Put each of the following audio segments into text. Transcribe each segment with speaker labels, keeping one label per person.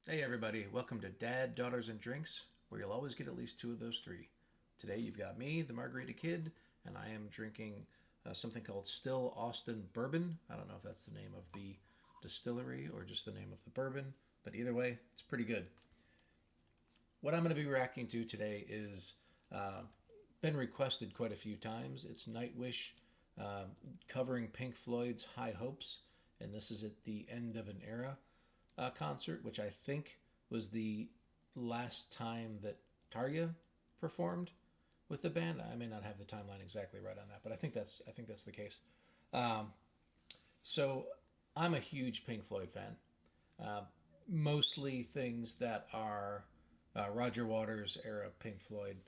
Speaker 1: Hey everybody, welcome to Dad, Daughters, and Drinks, where you'll always get at least two of those three. Today you've got me, the Margarita Kid, and I am drinking something called Still Austin Bourbon. I don't know if that's the name of the distillery or just the name of the bourbon, but either way, it's pretty good. What I'm going to be reacting to today is been requested quite a few times. It's Nightwish covering Pink Floyd's High Hopes, and this is at the end of an era concert, which I think was the last time that Tarja performed with the band. I may not have the timeline exactly right on that, but I think that's the case. So I'm a huge Pink Floyd fan. Mostly things that are Roger Waters era Pink Floyd,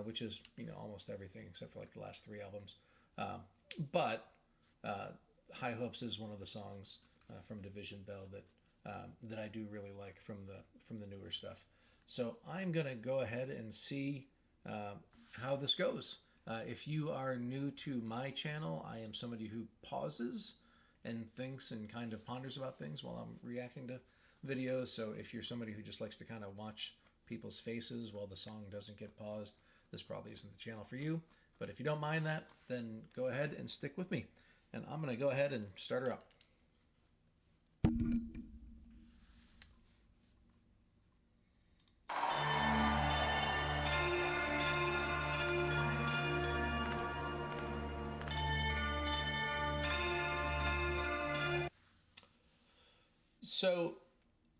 Speaker 1: which is almost everything except for like the last three albums. But High Hopes is one of the songs from Division Bell that I do really like from the newer stuff. So I'm gonna go ahead and see how this goes. If you are new to my channel, I am somebody who pauses and thinks and kind of ponders about things while I'm reacting to videos. So if you're somebody who just likes to kind of watch people's faces while the song doesn't get paused, this probably isn't the channel for you. But if you don't mind that, then go ahead and stick with me. And I'm gonna go ahead and start her up. So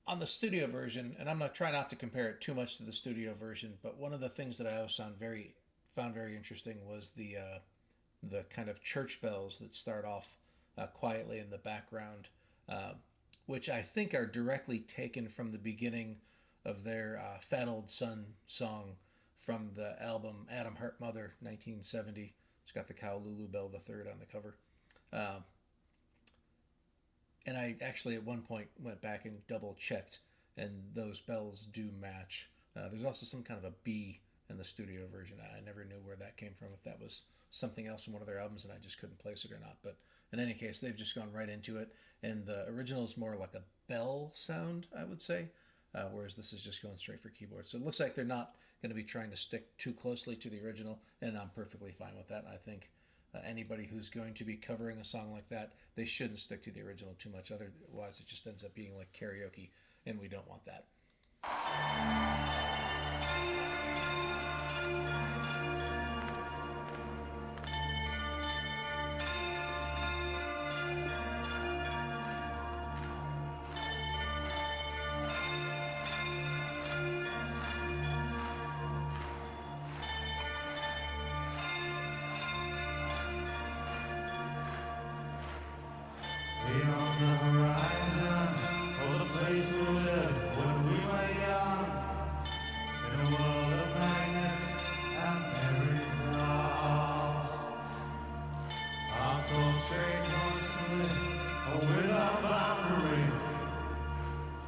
Speaker 1: on the studio version, and I'm going to try not to compare it too much to the studio version, but one of the things that I always found very interesting was the kind of church bells that start off quietly in the background, which I think are directly taken from the beginning of their Fat Old Son song from the album Adam Hart Mother, 1970. It's got the cow Lulu Bell III on the cover. And I actually at one point went back and double checked, and those bells do match. There's also some kind of a B in the studio version. I never knew where that came from, if that was something else in one of their albums and I just couldn't place it or not. But in any case, they've just gone right into it. And the original is more like a bell sound, I would say, whereas this is just going straight for keyboard. So it looks like they're not going to be trying to stick too closely to the original, and I'm perfectly fine with that. I think anybody who's going to be covering a song like that, they shouldn't stick to the original too much. Otherwise, it just ends up being like karaoke, and we don't want that.
Speaker 2: Beyond the horizon, oh, the place we lived when we were young, in a world of magnets and merry-go-rounds. Our thoughts stray constantly, without boundary.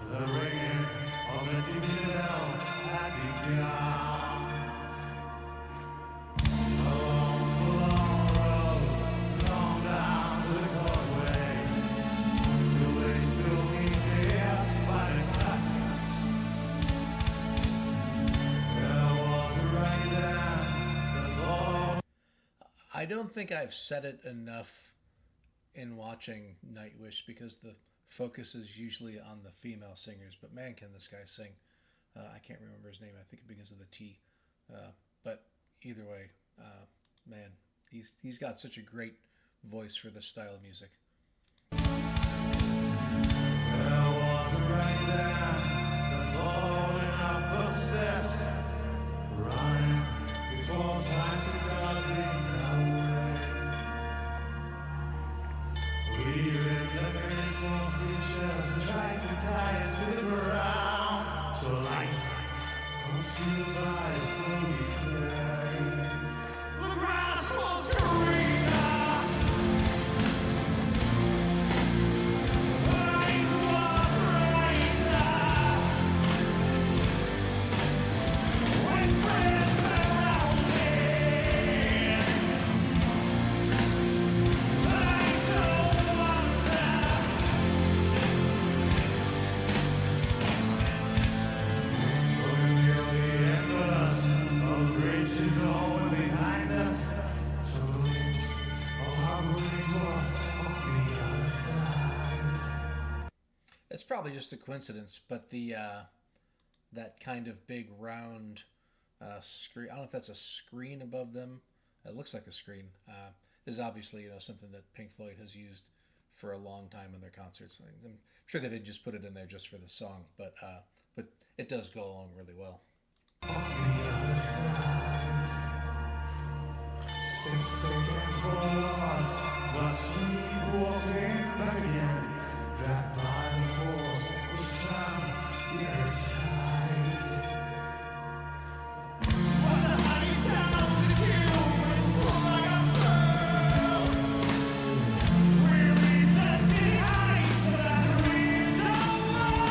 Speaker 2: The ringing of the deep bell had begun. Along the long road, long down to the causeway.
Speaker 1: I don't think I've said it enough in watching Nightwish because the focus is usually on the female singers, but man, can this guy sing. I can't remember his name. I think it begins with a T. But either way, man, he's got such a great voice for this style of music.
Speaker 2: There was a rain down, the falling of footsteps, running before time to God leads our way. Leaving the graceful creatures that tried to tie us to the ground, to life, consumed by a slowly play. The grass was greener. Life was right.
Speaker 1: probably just a coincidence, but the that kind of big round screen. I don't know if that's a screen above them. It looks like a screen. Is obviously something that Pink Floyd has used for a long time in their concerts. I'm sure they didn't just put it in there just for the song, but it does go along really well.
Speaker 2: On the other side, steps taken for lost, but sleepwalking back again, dragged by the force, was found in her tide. When the honey sounded you with full like a fur, we leave the deep heights that we know more.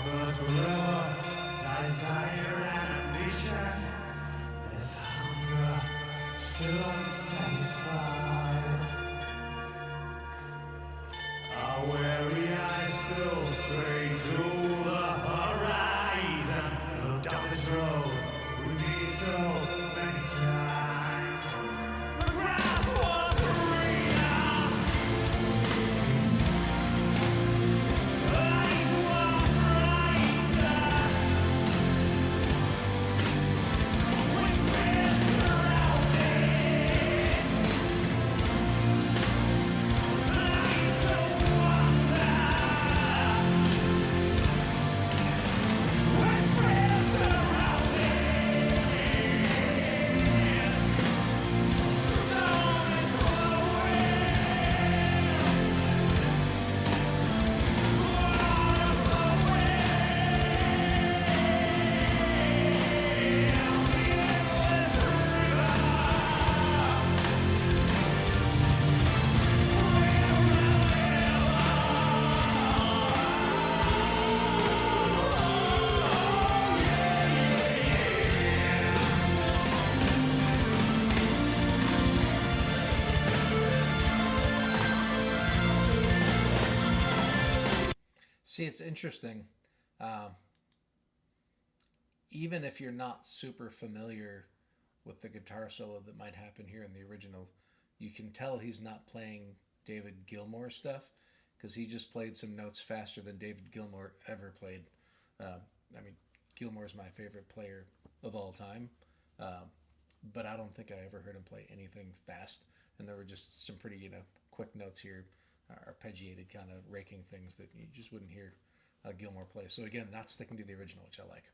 Speaker 2: But forever, desire and ambition, this hunger still unsatisfied. Our weary eyes still stray to the horizon. Look down this road with me so many times. The grass was greener, light was brighter, with fear surrounding, lights of wonder, with fear surrounding, dawn is glowing, water flowing, endless river,
Speaker 1: See, it's interesting. Even if you're not super familiar with the guitar solo that might happen here in the original, you can tell he's not playing David Gilmour stuff because he just played some notes faster than David Gilmour ever played. I mean, Gilmour's my favorite player of all time, but I don't think I ever heard him play anything fast. And there were just some pretty, quick notes here, arpeggiated kind of raking things that you just wouldn't hear Gilmour play. So again, not sticking to the original, which I like.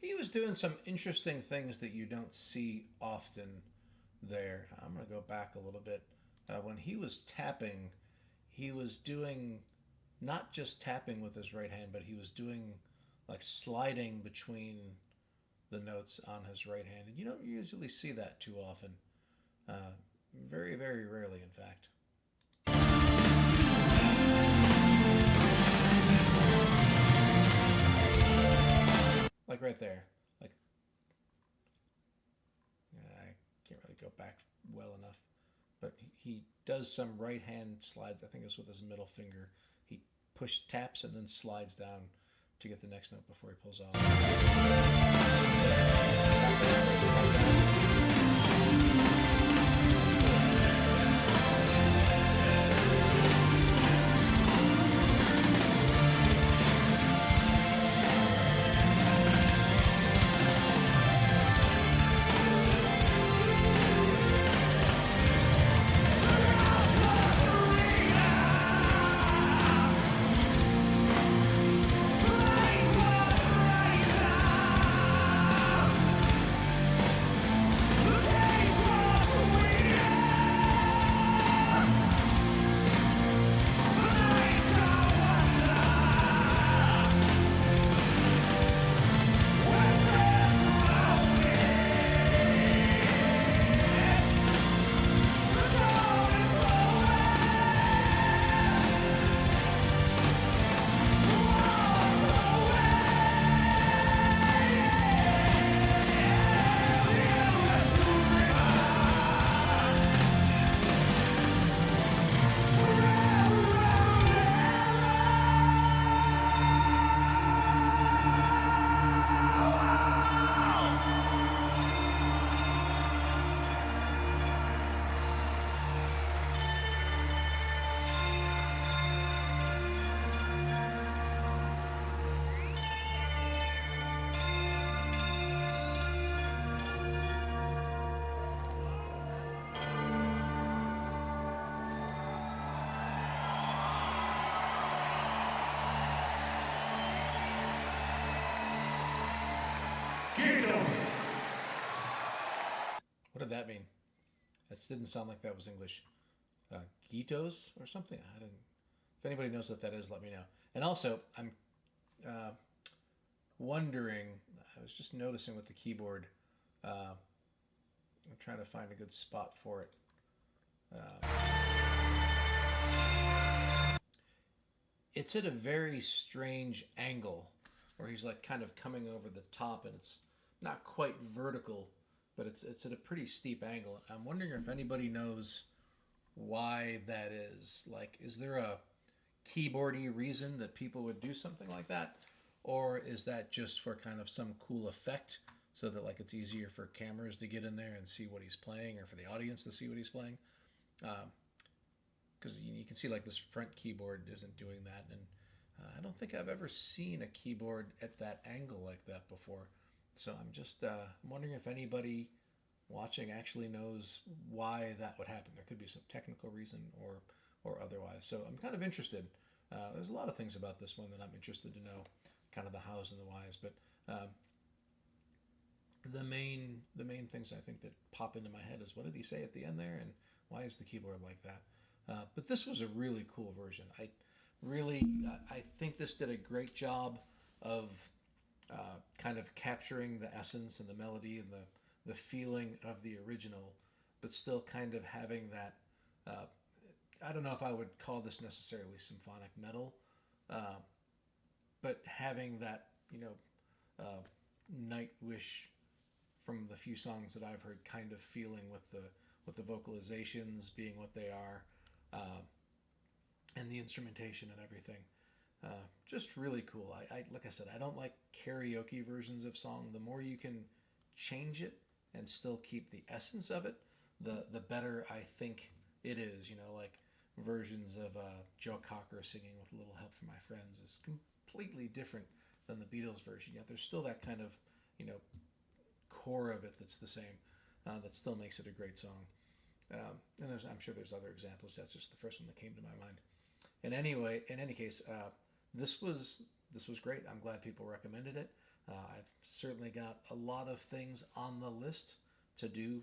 Speaker 1: He was doing some interesting things that you don't see often there. I'm going to go back a little bit. When he was tapping, he was doing not just tapping with his right hand, but he was doing like sliding between the notes on his right hand. And you don't usually see that too often. Very, very rarely, in fact. Like right there. Like, I can't really go back well does some right hand slides. I think it's with his middle finger. He taps and then slides down to get the next note before he pulls off. What did that mean? That didn't sound like that was English. Gitos or something? I didn't. If anybody knows what that is, let me know. And also, I'm wondering. I was just noticing with the keyboard. I'm trying to find a good spot for it. It's at a very strange angle, where he's like kind of coming over the top, and it's not quite vertical, but it's at a pretty steep angle. I'm wondering if anybody knows why that is. Like, is there a keyboardy reason that people would do something like that, or is that just for kind of some cool effect, so that like it's easier for cameras to get in there and see what he's playing, or for the audience to see what he's playing? Because you can see like this front keyboard isn't doing that, and I don't think I've ever seen a keyboard at that angle like that before. So I'm just wondering if anybody watching actually knows why that would happen. There could be some technical reason or otherwise. So I'm kind of interested. There's a lot of things about this one that I'm interested to know, kind of the hows and the whys. But the main things I think that pop into my head is, what did he say at the end there, and why is the keyboard like that? But this was a really cool version. I think this did a great job of kind of capturing the essence and the melody and the feeling of the original, but still kind of having that. I don't know if I would call this necessarily symphonic metal, but having that, Nightwish from the few songs that I've heard, kind of feeling with the vocalizations being what they are, and the instrumentation and everything. Just really cool. I like I said, I don't like karaoke versions of song. The more you can change it and still keep the essence of it, the better I think it is. Like versions of Joe Cocker singing with A Little Help from My Friends is completely different than the Beatles version. Yet there's still that kind of, core of it that's the same, that still makes it a great song. And I'm sure there's other examples. That's just the first one that came to my mind. And anyway, in any case, this was great. I'm glad people recommended it. I've certainly got a lot of things on the list to do,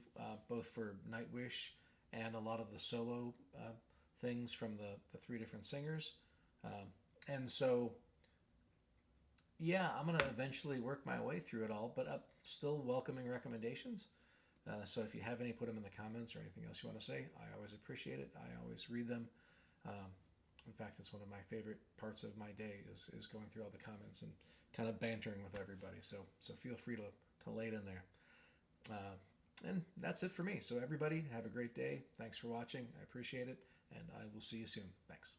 Speaker 1: both for Nightwish and a lot of the solo things from the three different singers. And so, yeah, I'm going to eventually work my way through it all, but I'm still welcoming recommendations. So if you have any, put them in the comments, or anything else you want to say. I always appreciate it. I always read them. In fact, it's one of my favorite parts of my day is going through all the comments and kind of bantering with everybody. So feel free to lay it in there. And that's it for me. So everybody, have a great day. Thanks for watching. I appreciate it. And I will see you soon. Thanks.